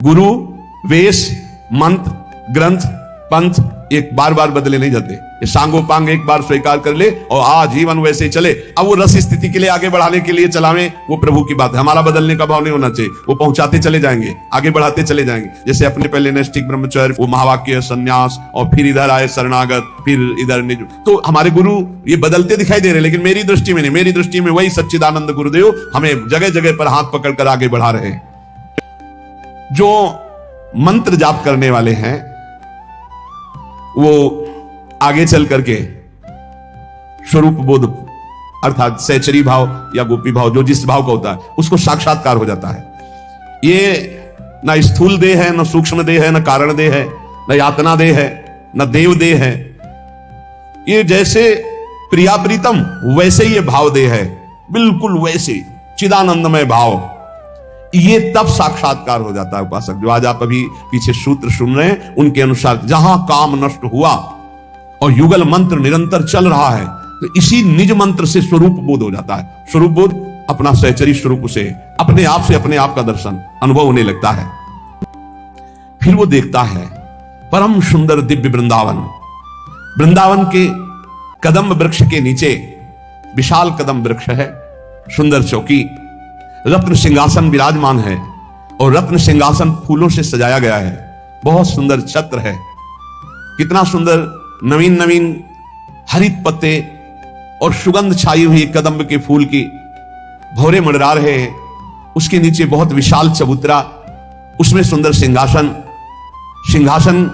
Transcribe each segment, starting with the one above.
गुरु, वेश, मंत्र, ग्रंथ, पंथ एक बार बार बदले नहीं जाते। ये सांगोपांग एक बार स्वीकार कर ले और आजीवन वैसे ही चले। अब वो रस स्थिति के लिए आगे बढ़ाने के लिए चलावें, वो प्रभु की बात है। हमारा बदलने का भाव नहीं होना चाहिए, वो पहुंचाते चले जाएंगे, आगे बढ़ाते चले जाएंगे। जैसे अपने पहले नैष्ठिक ब्रह्मचर्य, वो महावाक्य संन्यास, और फिर इधर आए शरणागत, फिर इधर निज। तो हमारे गुरु ये बदलते दिखाई दे रहे, लेकिन मेरी दृष्टि में नहीं, मेरी दृष्टि में वही सच्चिदानंद गुरुदेव हमें जगह जगह पर हाथ पकड़कर आगे बढ़ा रहे हैं। जो मंत्र जाप करने वाले हैं वो आगे चल करके स्वरूप बोध अर्थात सहचरी भाव या गोपी भाव, जो जिस भाव का होता है उसको साक्षात्कार हो जाता है। ये ना स्थूल देह है, ना सूक्ष्म देह है, ना कारण देह है, ना यातना देह है, ना देव देह है। ये जैसे प्रिया प्रीतम वैसे ही ये भाव देह है, बिल्कुल वैसे चिदानंदमय भाव। ये तब साक्षात्कार हो जाता है उपासक। जो आज आप अभी पीछे सूत्र सुन रहे हैं उनके अनुसार जहां काम नष्ट हुआ और युगल मंत्र निरंतर चल रहा है, तो इसी निज मंत्र से स्वरूप बोध हो जाता है। स्वरूप बोध अपना सहचरी स्वरूप से अपने आप का दर्शन अनुभव होने लगता है। फिर वो देखता है परम सुंदर दिव्य वृंदावन। वृंदावन के कदम वृक्ष के नीचे विशाल कदम वृक्ष है, सुंदर चौकी, रत्न सिंहासन विराजमान है और रत्न सिंहासन फूलों से सजाया गया है। बहुत सुंदर छत्र है, कितना सुंदर नवीन नवीन हरित पत्ते और सुगंध छाई हुई कदम्ब के फूल की भौरे मंडरा रहे हैं। उसके नीचे बहुत विशाल चबूतरा, उसमें सुंदर सिंहासन, सिंहासन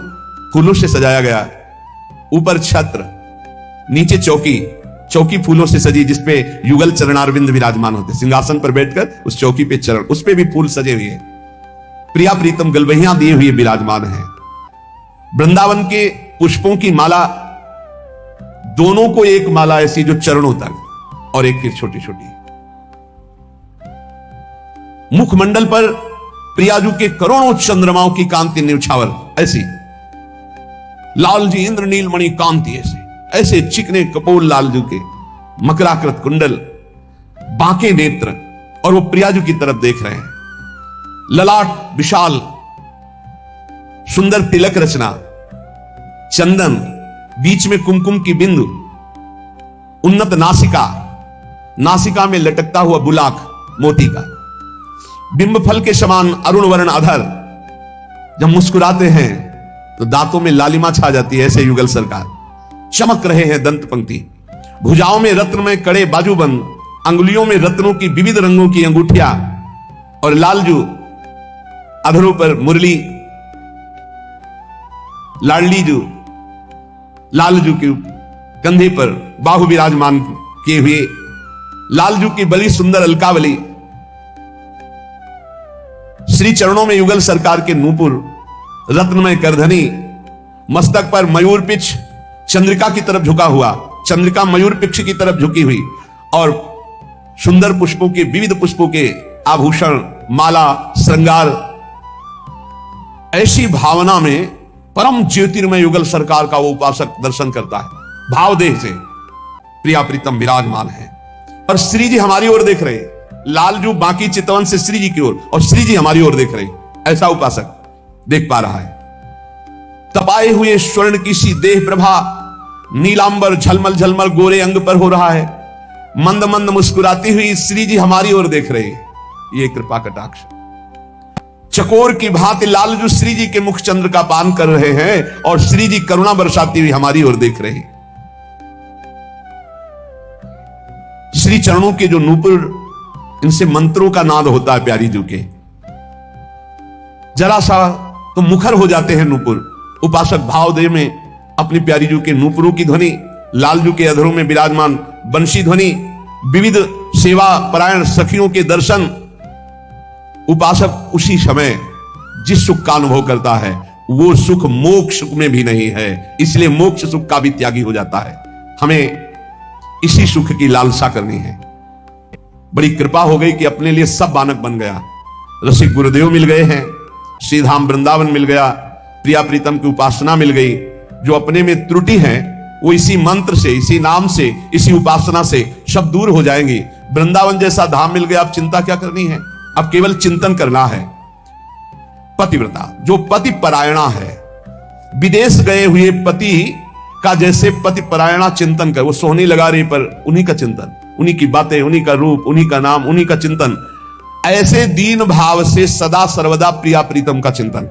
फूलों से सजाया गया, ऊपर छत्र, नीचे चौकी, चौकी फूलों से सजी जिसपे युगल चरणारविंद विराजमान होते। सिंहासन पर बैठकर उस चौकी पे चरण, उस पे भी फूल सजे हुए, प्रिया प्रीतम गलबहियां दिए हुए विराजमान है। वृंदावन के पुष्पों की माला, दोनों को एक माला ऐसी जो चरणों तक और एक फिर छोटी छोटी। मुखमंडल पर प्रियाजू के करोड़ों चंद्रमाओं की कांति न्यौछावर ऐसी, लाल जी इंद्र नीलमणि कांति ऐसे चिकने कपोल लालजू के, मकराकृत कुंडल, बांके नेत्र, और वो प्रियाजू की तरफ देख रहे हैं। ललाट विशाल, सुंदर तिलक रचना, चंदन, बीच में कुमकुम की बिंदु, उन्नत नासिका, नासिका में लटकता हुआ बुलाक मोती का, बिंब फल के समान अरुण वर्ण अधर। जब मुस्कुराते हैं तो दांतों में लालिमा छा जाती है, ऐसे युगल सरकार। चमक रहे हैं दंत पंक्ति, भुजाओं में रत्न में कड़े बाजूबंद, अंगुलियों में रत्नों की विविध रंगों की अंगूठियां, और लालजू अधरों पर मुरली, लाडलीजू लालजू के कंधे पर बाहु विराजमान किए हुए, लालजू की बड़ी सुंदर अलकावली। श्री चरणों में युगल सरकार के नूपुर, रत्नमय करधनी, मस्तक पर मयूर पिछ चंद्रिका की तरफ झुका हुआ, चंद्रिका मयूर पिक्ष की तरफ झुकी हुई, और सुंदर पुष्पों के, विविध पुष्पों के आभूषण, माला, श्रृंगार। ऐसी भावना में परम ज्योतिर्मय युगल सरकार का वो उपासक दर्शन करता है। भावदेह से प्रिया प्रीतम विराजमान है और श्री जी हमारी ओर देख रहे, लालजू बाकी चितवन से श्री जी की ओर और श्री जी हमारी ओर देख रहे। ऐसा उपासक देख पा रहा है। तपाए हुए स्वर्ण की सी देह प्रभा, नीलांबर झलमल झलमल गोरे अंग पर हो रहा है। मंद मंद मुस्कुराती हुई श्री जी हमारी ओर देख रहे, ये कृपा कटाक्ष। चकोर की भांति लालजू श्री जी के मुख चंद्र का पान कर रहे हैं और श्री जी करुणा बरसाती हुई हमारी ओर देख रहे। श्री चरणों के जो नूपुर, इनसे मंत्रों का नाद होता है प्यारी जू के। जरा सा तो मुखर हो जाते हैं नूपुर। उपासक भावदेह में अपनी प्यारी जू के नूपुरों की ध्वनि, लालजू के अधरों में विराजमान बंशी ध्वनि, विविध सेवा परायण सखियों के दर्शन। उपासक उसी समय जिस सुख का अनुभव करता है वो सुख मोक्ष सुख में भी नहीं है, इसलिए मोक्ष सुख का भी त्यागी हो जाता है। हमें इसी सुख की लालसा करनी है। बड़ी कृपा हो गई कि अपने लिए सब बानक बन गया। रसिक गुरुदेव मिल गए हैं, श्रीधाम वृंदावन मिल गया, प्रिया प्रीतम की उपासना मिल गई। जो अपने में त्रुटि है वो इसी मंत्र से, इसी नाम से, इसी उपासना से सब दूर हो जाएंगी। वृंदावन जैसा धाम मिल गया, अब चिंता क्या करनी है, अब केवल चिंतन करना है। पतिव्रता, जो पति परायणा है, विदेश गए हुए पति का जैसे पति परायणा चिंतन कर, वो सोहनी लगा रही पर उन्हीं का चिंतन, उन्हीं की बातें, उन्हीं का रूप, उन्हीं का नाम, उन्हीं का चिंतन, ऐसे दीन भाव से सदा सर्वदा प्रिया प्रीतम का चिंतन।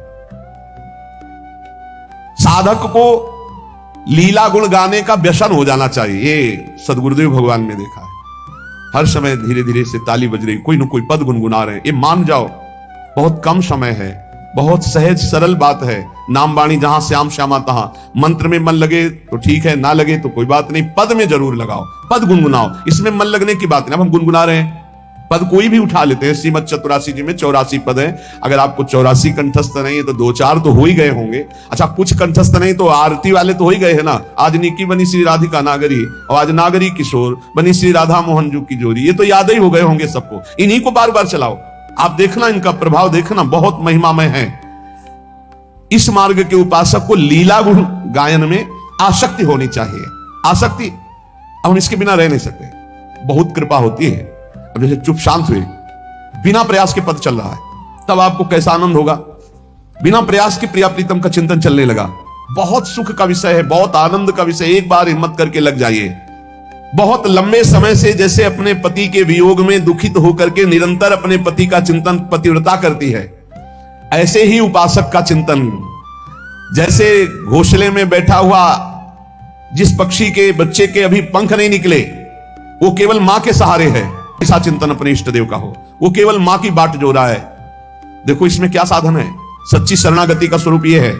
साधक को लीला गुण गाने का व्यसन हो जाना चाहिए। ये सदगुरुदेव भगवान ने देखा है, हर समय धीरे धीरे से ताली बज रही, कोई ना कोई पद गुनगुना रहे हैं। ये मान जाओ, बहुत कम समय है, बहुत सहज सरल बात है। नाम वाणी जहां श्याम श्यामा तहां, मंत्र में मन लगे तो ठीक है, ना लगे तो कोई बात नहीं, पद में जरूर लगाओ, पद गुनगुनाओ, इसमें मन लगने की बात नहीं। अब हम गुनगुना रहे हैं, पद कोई भी उठा लेते हैं। श्रीमद चतुरासी जी में 84 पद है, अगर आपको 84 कंठस्थ नहीं है तो 2-4 तो हो ही गए होंगे। अच्छा, कुछ कंठस्थ नहीं तो आरती वाले तो हो ही गए हैं ना। आज निकी बनी श्री राधिका नागरी, और आज नागरी किशोर बनी श्री राधा मोहन जू की जोड़ी, ये तो याद ही हो गए होंगे सबको। इन्हीं को बार बार चलाओ, आप देखना इनका प्रभाव देखना, बहुत महिमामय है। इस मार्ग के उपासक को लीला गुण गायन में आसक्ति होनी चाहिए। आसक्ति, अब हम इसके बिना रह नहीं सकते, बहुत कृपा होती है। अब जैसे चुप शांत हुए, बिना प्रयास के पद चल रहा है, तब आपको कैसा आनंद होगा। बिना प्रयास के प्रिया प्रीतम का चिंतन चलने लगा, बहुत सुख का विषय है, बहुत आनंद का विषय। एक बार हिम्मत करके लग जाइए। बहुत लंबे समय से जैसे अपने पति के वियोग में दुखित होकर के निरंतर अपने पति का चिंतन पतिव्रता करती है, ऐसे ही उपासक का चिंतन, जैसे घोंसले में बैठा हुआ जिस पक्षी के बच्चे के अभी पंख नहीं निकले, वो केवल मां के सहारे है, ऐसा चिंतन अपने इष्ट देव का हो। वो केवल मां की बाट जो रहा है। देखो इसमें क्या साधन है, सच्ची शरणागति का स्वरूप यह है।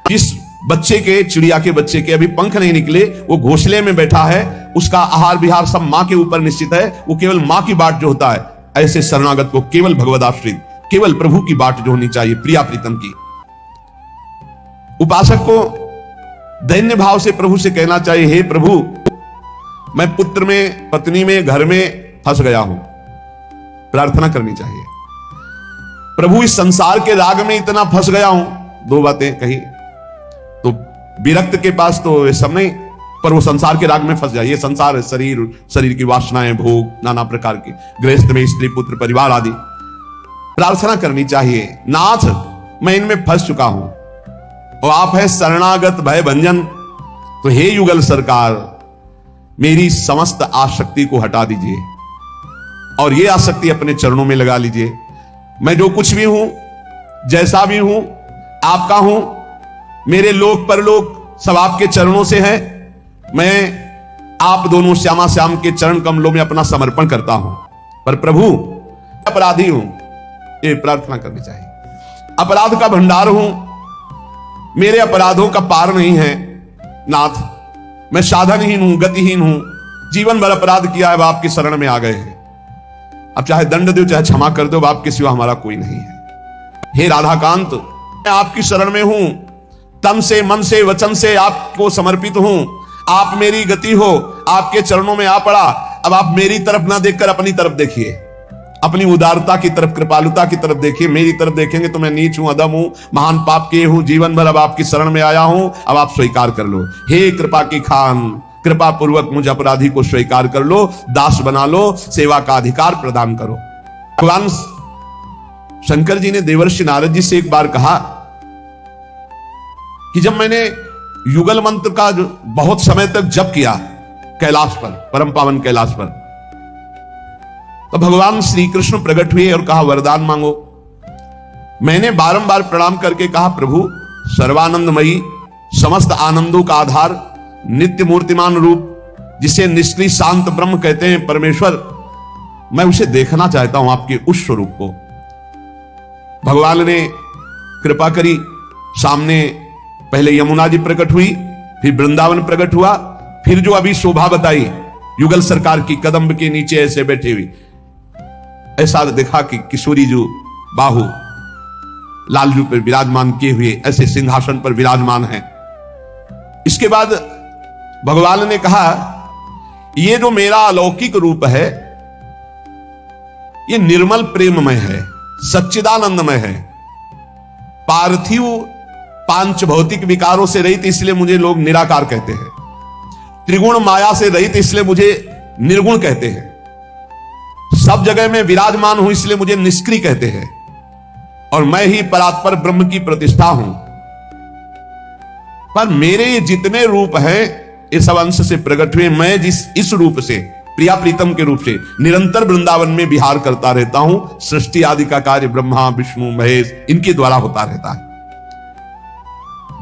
जिस बच्चे के, चिड़िया के बच्चे के अभी पंख नहीं निकले, वो घोंसले में बैठा है, उसका आहार विहार सब मां के ऊपर निश्चित है, वो केवल मां की बाट जो होता है, ऐसे शरणागत को केवल भगवदाश्रित, केवल प्रभु की बाट जो होनी चाहिए, प्रिया प्रीतम की। उपासक को दैन्य भाव से प्रभु से कहना चाहिए, हे प्रभु, मैं पुत्र में, पत्नी में, घर में फंस गया हूं। प्रार्थना करनी चाहिए, प्रभु इस संसार के राग में इतना फंस गया हूं। 2 बातें कही तो विरक्त के पास तो ये सब नहीं, पर वो संसार के राग में फंस जाए। ये संसार है, शरीर की वासनाएं, भोग, नाना प्रकार की, गृहस्थ में स्त्री पुत्र परिवार आदि। प्रार्थना करनी चाहिए, नाथ मैं इनमें फंस चुका हूं और आप है शरणागत भय भंजन, तो हे युगल सरकार मेरी समस्त आसक्ति को हटा दीजिए और ये आसक्ति अपने चरणों में लगा लीजिए। मैं जो कुछ भी हूं, जैसा भी हूं, आपका हूं, मेरे लोक परलोक सब आपके चरणों से है। मैं आप दोनों श्यामा श्याम के चरण कमलों में अपना समर्पण करता हूं, पर प्रभु अपराधी हूं, ये प्रार्थना करनी चाहिए। अपराध का भंडार हूं, मेरे अपराधों का पार नहीं है नाथ, मैं साधनहीन हूं, गतिहीन हूं, जीवन भर अपराध किया है, अब आपकी शरण में आ गए हैं। अब चाहे दंड दो चाहे क्षमा कर दो, आपके सिवा हमारा कोई नहीं है। हे राधाकांत, मैं आपकी शरण में हूं, तन से, मन से, वचन से आपको समर्पित हूं। आप मेरी गति हो, आपके चरणों में आ पड़ा। अब आप मेरी तरफ ना देखकर अपनी तरफ देखिए, अपनी उदारता की तरफ, कृपालुता की तरफ देखिए। मेरी तरफ देखेंगे तो मैं नीच हूं, अधम हूं, महान पाप किए हूं, जीवन भर अब आपकी शरण में आया हूं, अब आप स्वीकार कर लो। हे कृपा की खान, कृपा पूर्वक मुझे अपराधी को स्वीकार कर लो, दास बना लो, सेवा का अधिकार प्रदान करो। भगवान शंकर जी ने देवर्षि नारद जी से एक बार कहा कि जब मैंने युगल मंत्र का बहुत समय तक जप किया कैलाश पर, परम पावन कैलाश पर, तो भगवान श्री कृष्ण प्रकट हुए और कहा वरदान मांगो। मैंने बारंबार प्रणाम करके कहा प्रभु सर्वानंदमयी, समस्त आनंदों का आधार, नित्य मूर्तिमान रूप, जिसे निष्क्रिय शांत ब्रह्म कहते हैं परमेश्वर, मैं उसे देखना चाहता हूं, आपके उस स्वरूप को। भगवान ने कृपा करी, सामने पहले यमुना जी प्रकट हुई, फिर वृंदावन प्रकट हुआ, फिर जो अभी शोभा बताई युगल सरकार की कदम्ब के नीचे ऐसे बैठे हुई, ऐसा देखा कि किशोरी जो बाहु लालजू पर विराजमान किए हुए ऐसे सिंहासन पर विराजमान है। इसके बाद भगवान ने कहा ये जो मेरा अलौकिक रूप है ये निर्मल प्रेममय है, सच्चिदानंदमय है, पार्थिव पांच भौतिक विकारों से रहित, इसलिए मुझे लोग निराकार कहते हैं। त्रिगुण माया से रहित, इसलिए मुझे निर्गुण कहते हैं। सब जगह में विराजमान हूं, इसलिए मुझे निष्क्रिय कहते हैं। और मैं ही परात्पर ब्रह्म की प्रतिष्ठा हूं। पर मेरे ये जितने रूप हैं इस अंश से प्रकट हुए, मैं इस रूप से प्रिया प्रीतम के रूप से निरंतर वृंदावन में विहार करता रहता हूं। सृष्टि आदि का कार्य ब्रह्मा विष्णु महेश इनके द्वारा होता रहता है।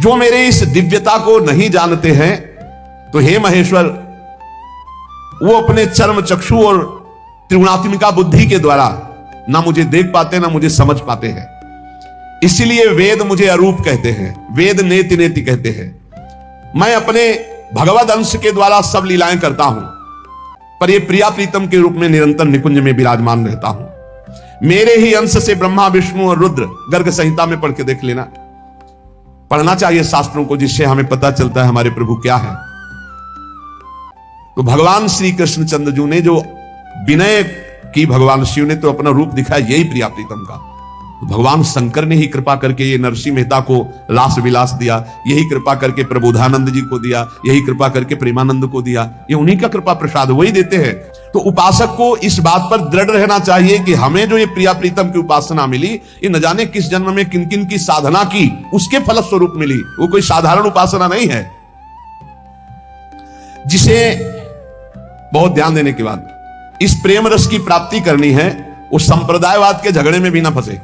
जो मेरे इस दिव्यता को नहीं जानते हैं तो हे महेश्वर, वो अपने चर्म चक्षु और त्रिगुणात्मिका बुद्धि के द्वारा ना मुझे देख पाते ना मुझे समझ पाते हैं। इसीलिए वेद मुझे अरूप कहते हैं, वेद नेति नेति कहते हैं। मैं अपने भगवद अंश के द्वारा सब लीलाएं करता हूं, पर ये प्रिया प्रीतम के रूप में निरंतर निकुंज में विराजमान रहता हूं। मेरे ही अंश से ब्रह्मा विष्णु और रुद्र, गर्ग संहिता में पढ़ के देख लेना, पढ़ना चाहिए शास्त्रों को, जिससे हमें पता चलता है हमारे प्रभु क्या है। तो भगवान श्री कृष्ण चंद्र ने जो विनय की, भगवान शिव ने तो अपना रूप दिखाया यही प्रिया प्रीतम का। तो भगवान शंकर ने ही कृपा करके ये नरसिंह मेहता को लास विलास दिया, यही कृपा करके प्रबोधानंद जी को दिया, यही कृपा करके प्रेमानंद को दिया। ये उन्हीं का कृपा प्रसाद, वही देते हैं। तो उपासक को इस बात पर दृढ़ रहना चाहिए कि हमें जो ये प्रिया प्रीतम की उपासना मिली, ये न जाने किस जन्म में किन किन की साधना की, उसके फलस्वरूप मिली। वो कोई साधारण उपासना नहीं है। जिसे बहुत ध्यान देने के बाद इस प्रेम रस की प्राप्ति करनी है, वो संप्रदायवाद के झगड़े में भी ना फंसे।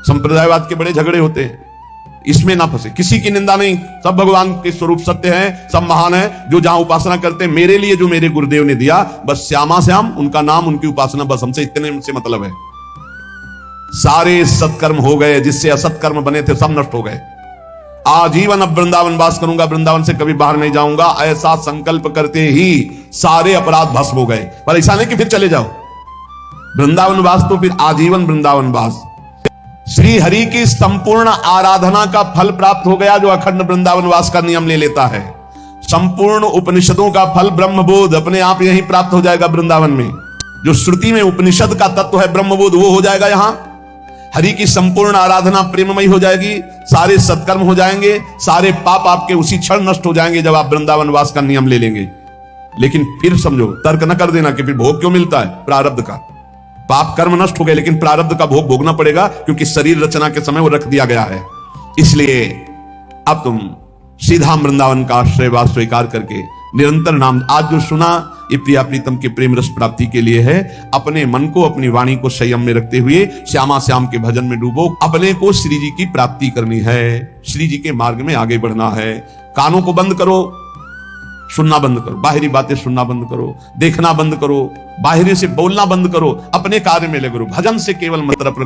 संप्रदायवाद के बड़े झगड़े होते हैं, इसमें ना फंसे। किसी की निंदा नहीं, सब भगवान के स्वरूप सत्य हैं, सब महान है। जो जहां उपासना करते हैं, मेरे लिए जो मेरे गुरुदेव ने दिया, बस श्यामा श्याम उनका नाम, उनकी उपासना, बस हमसे इतने से मतलब है। सारे सत्कर्म हो गए, जिससे असत्कर्म बने थे सब नष्ट हो गए। आजीवन अब वृंदावन वास करूंगा, वृंदावन से कभी बाहर नहीं जाऊंगा, ऐसा संकल्प करते ही सारे अपराध भस्म हो गए। पर ऐसा नहीं कि फिर चले जाओ वृंदावन वास, तो फिर आजीवन वृंदावन वास। श्री हरि की संपूर्ण आराधना का फल प्राप्त हो गया, जो अखंड वृंदावन वास का नियम ले लेता है। संपूर्ण उपनिषदों का फल ब्रह्मबोध अपने आप यहीं प्राप्त हो जाएगा वृंदावन में। जो श्रुति में उपनिषद का तत्व है ब्रह्मबोध, वो हो जाएगा यहां। हरि की संपूर्ण आराधना प्रेममयी हो जाएगी, सारे सत्कर्म हो जाएंगे, सारे पाप आपके उसी क्षण नष्ट हो जाएंगे जब आप वृंदावन वास का नियम ले लेंगे। लेकिन फिर समझो, तर्क न कर देना कि फिर भोग क्यों मिलता है, प्रारब्ध का। पाप कर्म नष्ट हो गए, लेकिन प्रारब्ध का भोग भोगना पड़ेगा, क्योंकि शरीर रचना के समय वो रख दिया गया है। इसलिए अब तुम सीधा वृंदावन का आश्रयवास स्वीकार करके निरंतर नाम, आज जो सुना ये प्रिया प्रीतम के प्रेम रस प्राप्ति के लिए है। अपने मन को, अपनी वाणी को संयम में रखते हुए श्यामा श्याम के भजन में डूबो। अपने को श्री जी की प्राप्ति करनी है, श्री जी के मार्ग में आगे बढ़ना है। कानों को बंद करो, सुनना बंद करो, बाहरी बातें सुनना बंद करो, देखना बंद करो, बाहरी से बोलना बंद करो, अपने कार्य में लगे रहो। भजन से केवल मतलब